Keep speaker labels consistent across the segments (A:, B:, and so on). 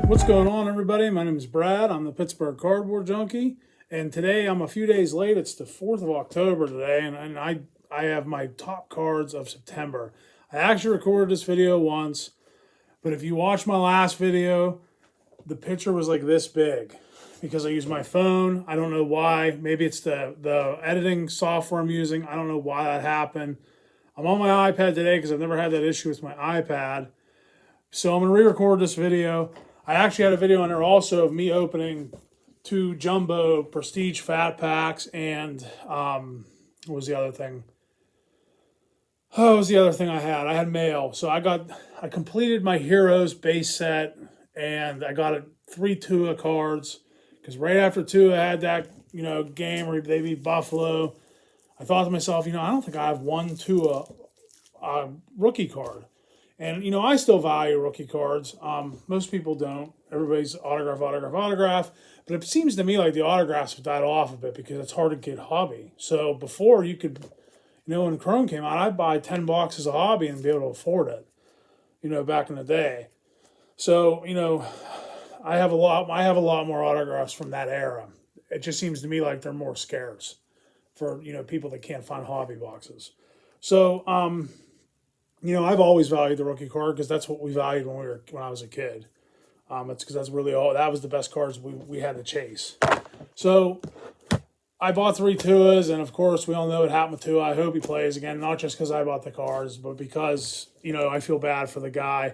A: What's going on, everybody? My name is Brad. I'm the Pittsburgh Cardboard Junkie, and today I'm a few days late. It's the 4th of October today, and I have my top cards of September. I actually recorded this video once, but if you watch my last video, the picture was like this big because I use my phone. I don't know why. Maybe it's the editing software I'm using. I don't know why that happened. I'm on my iPad today because I've never had that issue with my iPad. So I'm going to re-record this video. I actually had a video on there also of me opening 2 jumbo prestige fat packs and what was the other thing? Oh, what was the other thing I had? I had mail. So I completed my Heroes base set and I got 3 Tua cards because right after Tua had that, game where they beat Buffalo, I thought to myself, I don't think I have one Tua rookie card. And, I still value rookie cards. Most people don't. Everybody's autograph. But it seems to me like the autographs have died off a bit because it's hard to get hobby. So before you could, when Chrome came out, I'd buy 10 boxes of hobby and be able to afford it, back in the day. So, I have a lot more autographs from that era. It just seems to me like they're more scarce for, people that can't find hobby boxes. So, I've always valued the rookie card because that's what we valued when I was a kid. It's because that's really that was the best cards we had to chase. So I bought 3 Tuas, and of course we all know what happened with Tua. I hope he plays again, not just because I bought the cards, but because I feel bad for the guy.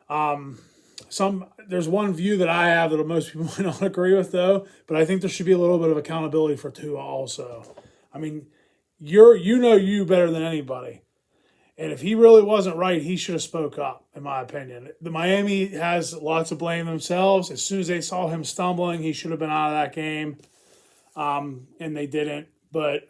A: There's one view that I have that most people might not agree with though, but I think there should be a little bit of accountability for Tua also. I mean, you better than anybody. And if he really wasn't right, he should have spoke up, in my opinion. The Miami has lots of blame themselves. As soon as they saw him stumbling, he should have been out of that game. And they didn't. But,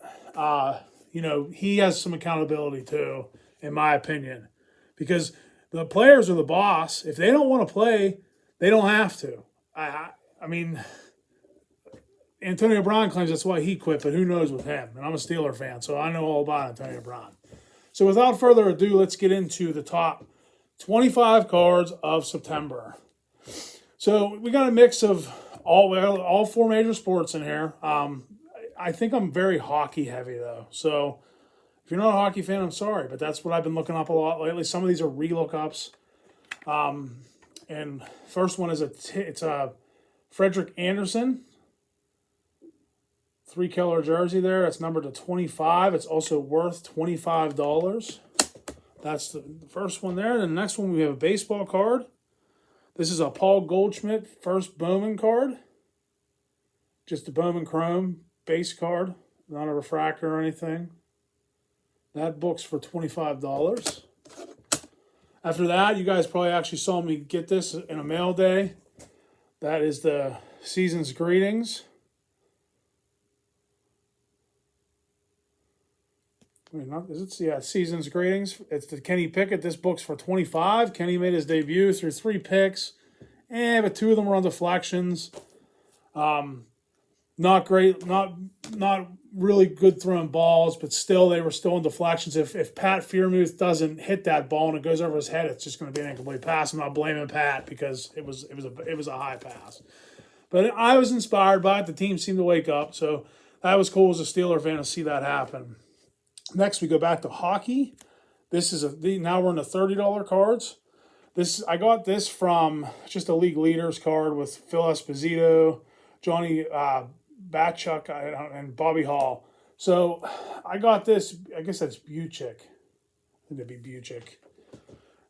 A: he has some accountability too, in my opinion. Because the players are the boss. If they don't want to play, they don't have to. I mean, Antonio Brown claims that's why he quit, but who knows with him. And I'm a Steeler fan, so I know all about Antonio Brown. So without further ado, let's get into the top 25 cards of September. So we got a mix of all 4 major sports in here. I think I'm very hockey heavy though. So if you're not a hockey fan, I'm sorry, but that's what I've been looking up a lot lately. Some of these are re-lookups. And first one is it's a Frederick Anderson. 3-color jersey there. It's numbered to 25. It's also worth $25. That's the first one there. And the next one, we have a baseball card. This is a Paul Goldschmidt first Bowman card. Just a Bowman Chrome base card. Not a refractor or anything. That book's for $25. After that, you guys probably actually saw me get this in a mail day. That is the Season's Greetings. Season's Greetings. It's the Kenny Picket. This book's for $25. Kenny made his debut through 3 picks. But 2 of them were on deflections. Not great, not really good throwing balls, but still they were still in deflections. If Pat Freiermuth doesn't hit that ball and it goes over his head, it's just going to be an incomplete pass. I'm not blaming Pat because it was a high pass. But I was inspired by it. The team seemed to wake up, so that was cool as a Steeler fan to see that happen. Next, we go back to hockey. This is now we're in the $30 cards. I got this from just a league leaders card with Phil Esposito, Johnny Batchuk, and Bobby Hall. So I got this. I guess that's Buchik. I think that'd be Buchik.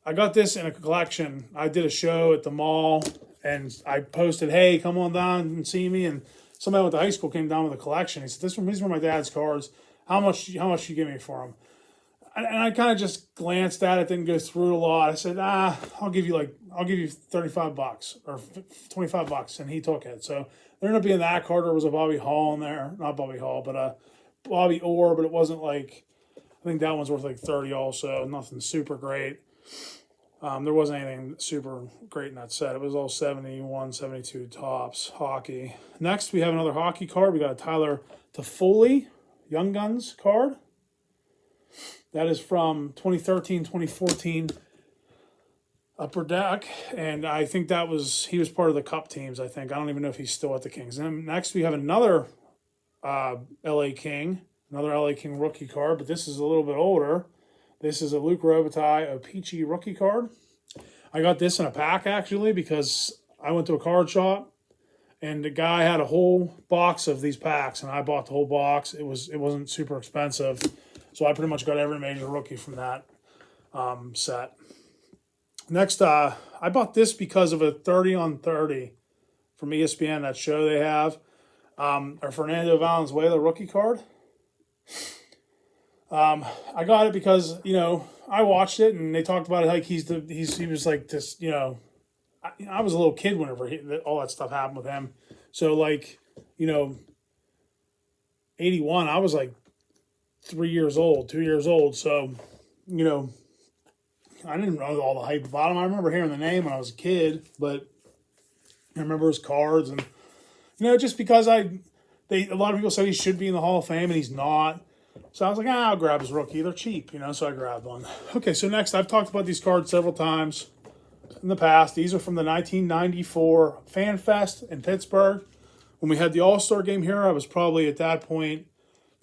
A: I got this in a collection. I did a show at the mall, and I posted, "Hey, come on down and see me." And somebody went to high school came down with a collection. He said, "These were my dad's cards. How much you give me for them?" And I kind of just glanced at it, didn't go through it a lot. I said, I'll give you $35 or $25, and he took it. So there ended up being that card. There was a Bobby Hall in there, not Bobby Hall, but a Bobby Orr. But it wasn't I think that one's worth $30 also. Nothing super great. There wasn't anything super great in that set. It was all 71, 72 tops hockey. Next, we have another hockey card. We got a Tyler Toffoli Young Guns card. That is from 2013, 2014 Upper Deck, and I think he was part of the Cup teams. I think I don't even know if he's still at the Kings. And then next we have another LA King, another LA King rookie card, but this is a little bit older. This is a Luke Robitaille O-Pee-Chee rookie card. I got this in a pack actually because I went to a card shop and the guy had a whole box of these packs, and I bought the whole box. It wasn't super expensive, so I pretty much got every major rookie from that set. Next, I bought this because of a 30 on 30 from ESPN, that show they have. A Fernando Valenzuela rookie card. I got it because, I watched it and they talked about it like he was like this, I was a little kid whenever all that stuff happened with him. So 81, I was like 2 years old. So, I didn't know all the hype about him. I remember hearing the name when I was a kid, but I remember his cards and, just because a lot of people said he should be in the Hall of Fame and he's not. So I was like, I'll grab his rookie. They're cheap, so I grabbed one. Okay, so next, I've talked about these cards several times in the past. These are from the 1994 Fan Fest in Pittsburgh. When we had the All-Star game here, I was probably at that point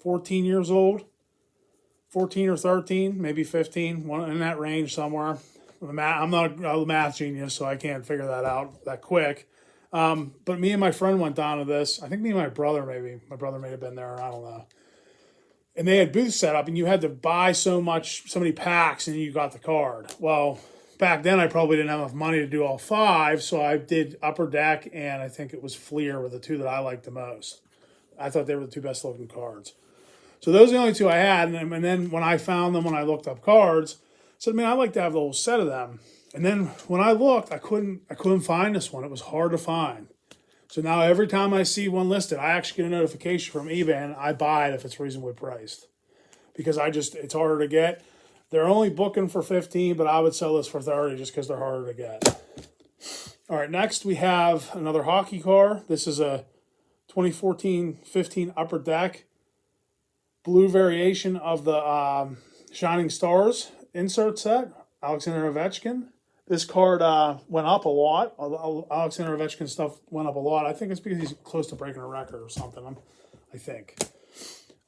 A: 14 years old. 14 or 13, maybe 15, one in that range somewhere. I'm not a math genius, so I can't figure that out that quick. But me and my friend went down to this. I think me and my brother maybe. My brother may have been there. I don't know. And they had booths set up, and you had to buy so many packs, and you got the card. Well, back then I probably didn't have enough money to do all 5, so I did Upper Deck, and I think it was Fleer were the 2 that I liked the most. I thought they were the 2 best looking cards. So those are the only 2 I had, and then when I found them, when I looked up cards, I said, man, I'd like to have the whole set of them. And then when I looked, I couldn't find this one. It was hard to find. So now every time I see one listed, I actually get a notification from eBay, and I buy it if it's reasonably priced. Because it's harder to get. They're only booking for 15, but I would sell this for 30 just because they're harder to get. All right, next we have another hockey card. This is a 2014-15 Upper Deck blue variation of the Shining Stars insert set, Alexander Ovechkin. This card went up a lot. Alexander Ovechkin stuff went up a lot. I think it's because he's close to breaking a record or something, I think.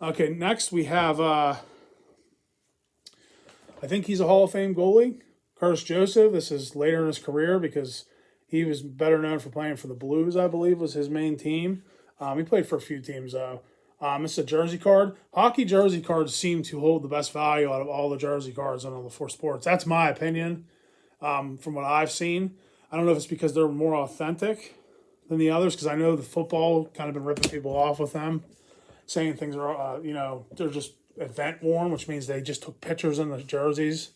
A: Okay, next we have, I think he's a Hall of Fame goalie, Curtis Joseph. This is later in his career because he was better known for playing for the Blues, I believe, was his main team. He played for a few teams, though. This is a jersey card. Hockey jersey cards seem to hold the best value out of all the jersey cards on all the 4 sports. That's my opinion from what I've seen. I don't know if it's because they're more authentic than the others, because I know the football kind of been ripping people off with them, saying things are, they're just event worn, which means they just took pictures in the jerseys.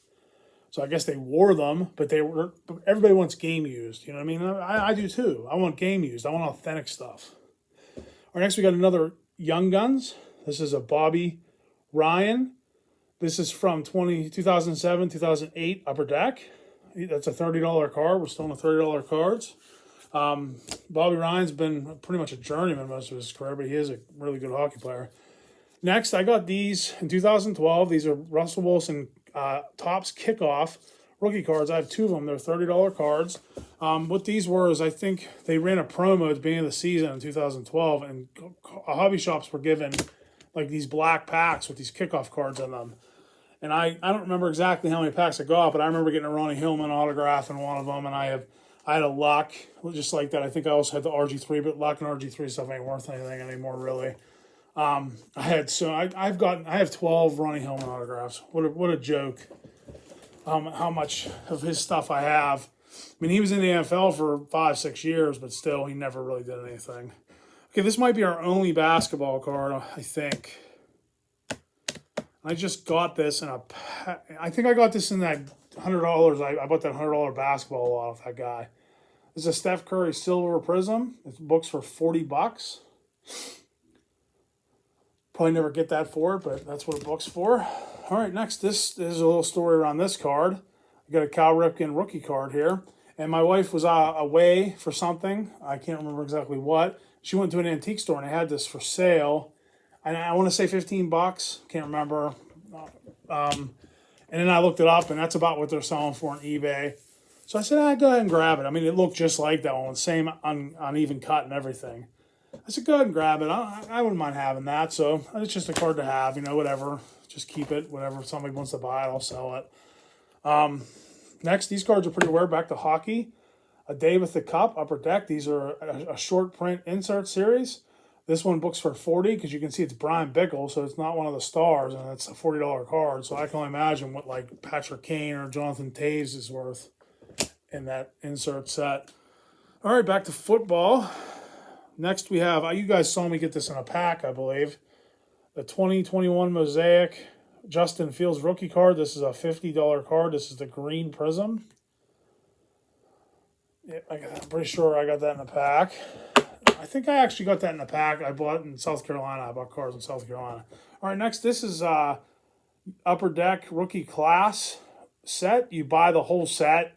A: So I guess they wore them, but everybody wants game used. You know what I mean? I do too. I want game used. I want authentic stuff. All right, next we got another Young Guns. This is a Bobby Ryan. This is from 2007, 2008 Upper Deck. That's a $30 card. We're still on the $30 cards. Bobby Ryan's been pretty much a journeyman most of his career, but he is a really good hockey player. Next, I got these in 2012. These are Russell Wilson Topps Kickoff rookie cards. I have 2 of them. They're $30 cards. What these were is I think they ran a promo at the beginning of the season in 2012, and hobby shops were given like these black packs with these kickoff cards in them. And I don't remember exactly how many packs I got, but I remember getting a Ronnie Hillman autograph in one of them, and I had a Luck just like that. I think I also had the RG3, but Luck and RG3 stuff ain't worth anything anymore, really. I have 12 Ronnie Hillman autographs. What a joke. How much of his stuff I have. I mean, he was in the NFL for 5-6 years, but still, he never really did anything. Okay, this might be our only basketball card, I think. I just got this I think I got this in that $100. I bought that $100 basketball lot off that guy. This is a Steph Curry Silver Prism. It's books for $40. Probably never get that for it, but that's what it books for. All right, next, this is a little story around this card. I got a Cal Ripken rookie card here. And my wife was away for something. I can't remember exactly what. She went to an antique store and they had this for sale. And I want to say $15. Can't remember. And then I looked it up, and that's about what they're selling for on eBay. So I said, go ahead and grab it. I mean, it looked just like that one, same uneven cut and everything. I said, go ahead and grab it. I wouldn't mind having that. So it's just a card to have, whatever. Just keep it. Whatever. If somebody wants to buy it, I'll sell it. Next, these cards are pretty rare. Back to hockey. A Day with the Cup, Upper Deck. These are a short print insert series. This one books for $40 because you can see it's Brian Bickle, so it's not one of the stars, and it's a $40 card. So I can only imagine what like Patrick Kane or Jonathan Toews is worth in that insert set. All right, back to football. Next we have, you guys saw me get this in a pack, I believe. The 2021 Mosaic Justin Fields rookie card. This is a $50 card. This is the green prism. Yeah, I'm pretty sure I got that in a pack. I think I actually got that in a pack. I bought it in South Carolina. I bought cards in South Carolina. All right, next, this is Upper Deck rookie class set. You buy the whole set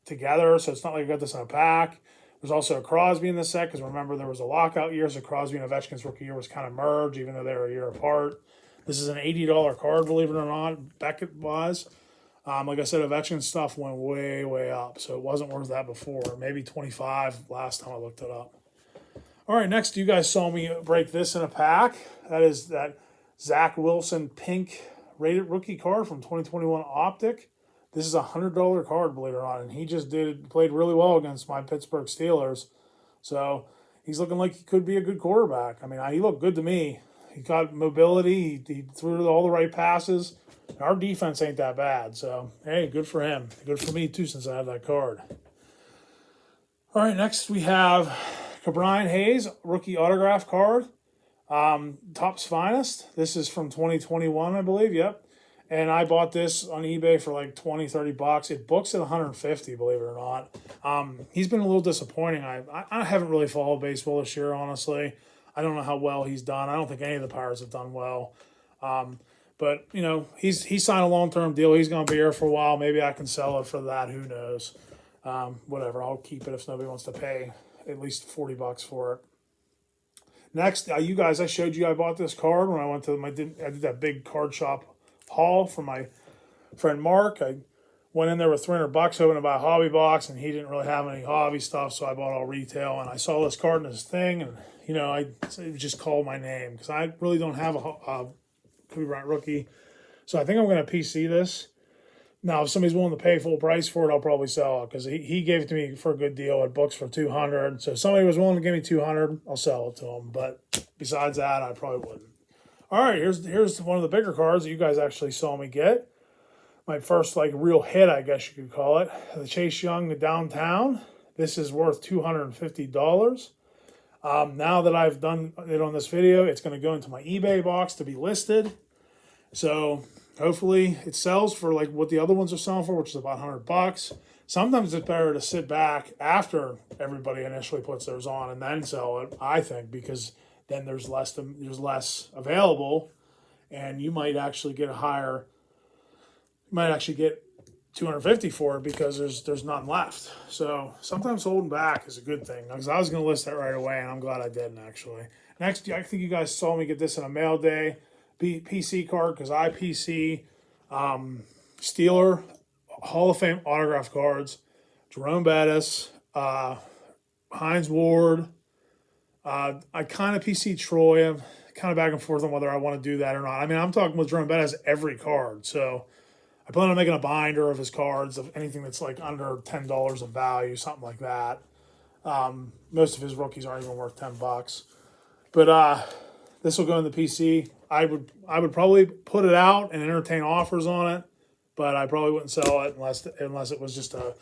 A: together, so it's not like you got this in a pack. There's also a Crosby in the set, because remember there was a lockout year, so Crosby and Ovechkin's rookie year was kind of merged, even though they were a year apart. This is an $80 card, believe it or not, Beckett-wise. Like I said, Ovechkin stuff went way, way up, so it wasn't worth that before. Maybe 25 last time I looked it up. All right, next, you guys saw me break this in a pack. That is that Zach Wilson pink rated rookie card from 2021 Optic. This is a $100 card, believe it or not, and he just played really well against my Pittsburgh Steelers. So he's looking like he could be a good quarterback. I mean, he looked good to me. He got mobility. He threw all the right passes. Our defense ain't that bad. So, hey, good for him. Good for me, too, since I have that card. All right, next we have Brian Hayes, rookie autograph card. Topps Finest. This is from 2021, I believe. Yep. And I bought this on eBay for like $20-$30. It books at $150, believe it or not. He's been a little disappointing. I haven't really followed baseball this year, honestly. I don't know how well he's done. I don't think any of the Pirates have done well. But, he signed a long-term deal. He's going to be here for a while. Maybe I can sell it for that. Who knows? Whatever. I'll keep it if nobody wants to pay at least $40 for it. Next, you guys, I showed you I bought this card when I went to I did that big card shop haul for my friend Mark. I went in there with $300 hoping to buy a hobby box, and he didn't really have any hobby stuff, so I bought all retail. And I saw this card in this thing, and I just called my name because I really don't have a Kobe Bryant rookie. So I think I'm going to PC this. Now, if somebody's willing to pay full price for it, I'll probably sell it because he gave it to me for a good deal. It books for $200. So if somebody was willing to give me $200, I'll sell it to them. But besides that, I probably wouldn't. All right, here's one of the bigger cards that you guys actually saw me get. My first real hit, I guess you could call it. The Chase Young, the Downtown. This is worth $250. Now that I've done it on this video, it's going to go into my eBay box to be listed. So hopefully it sells for like what the other ones are selling for, which is about $100. Sometimes it's better to sit back after everybody initially puts theirs on and then sell it, I think, because then there's less available, and you might actually get $250 for it because there's none left. So sometimes holding back is a good thing, because I was going to list that right away, and I'm glad I didn't actually. Next, I think you guys saw me get this in a mail day PC card, because I PC Steeler Hall of Fame autograph cards, Jerome Bettis, Hines Ward. I kind of PC Troy. I'm kind of back and forth on whether I want to do that or not. I mean, I'm talking with Jerome Bettis every card, so I plan on making a binder of his cards, of anything that's like under $10 of value, something like that. Most of his rookies aren't even worth $10, but this will go in the PC. I would probably put it out and entertain offers on it, but I probably wouldn't sell it unless it was just a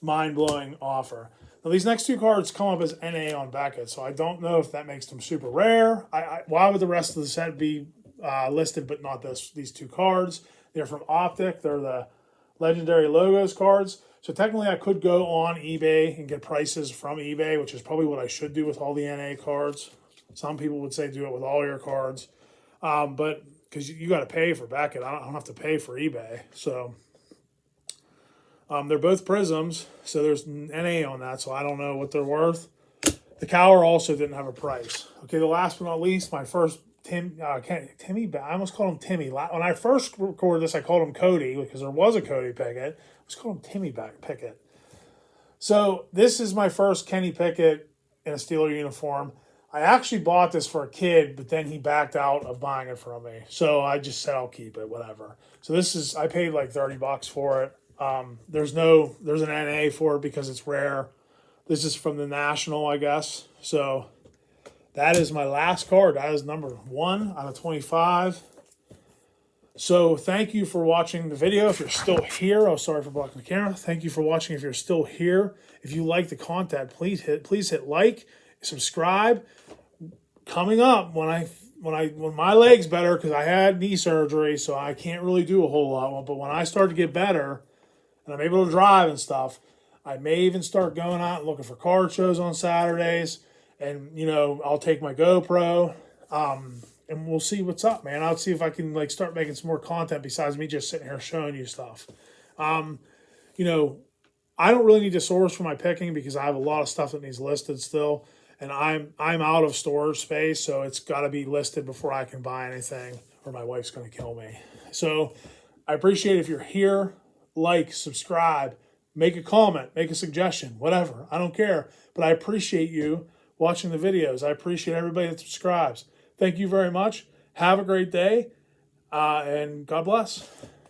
A: mind-blowing offer. Now, these next two cards come up as NA on Beckett, so I don't know if that makes them super rare. Why would the rest of the set be listed but not these two cards? They're from Optic. They're the Legendary Logos cards. So technically I could go on eBay and get prices from eBay, which is probably what I should do with all the NA cards. Some people would say do it with all your cards. But because you got to pay for Beckett, I don't have to pay for eBay. So they're both prisms, so there's NA on that, so I don't know what they're worth. The Cower also didn't have a price. Okay, the last but not least, my first Timmy, I almost called him Timmy. When I first recorded this, I called him Cody, because there was a Cody Picket. I was calling him Timmy Picket. So this is my first Kenny Picket in a Steeler uniform. I actually bought this for a kid, but then he backed out of buying it from me. So I just said I'll keep it, whatever. So this is, I paid like $30 for it. There's an NA for it because it's rare. This is from the National, I guess. So that is my last card. That is number 1 out of 25. So thank you for watching the video. If you're still here, oh, sorry for blocking the camera. Thank you for watching. If you're still here, if you like the content, please hit like, subscribe. Coming up when my leg's better, because I had knee surgery, so I can't really do a whole lot. But when I start to get better and I'm able to drive and stuff, I may even start going out and looking for card shows on Saturdays. And I'll take my GoPro. And we'll see what's up, man. I'll see if I can start making some more content besides me just sitting here showing you stuff. I don't really need to source for my picking because I have a lot of stuff that needs listed still, and I'm out of storage space, so it's got to be listed before I can buy anything, or my wife's going to kill me. So I appreciate if you're here. Like, subscribe, make a comment, make a suggestion, whatever. I don't care, but I appreciate you watching the videos. I appreciate everybody that subscribes. Thank you very much. Have a great day, and God bless.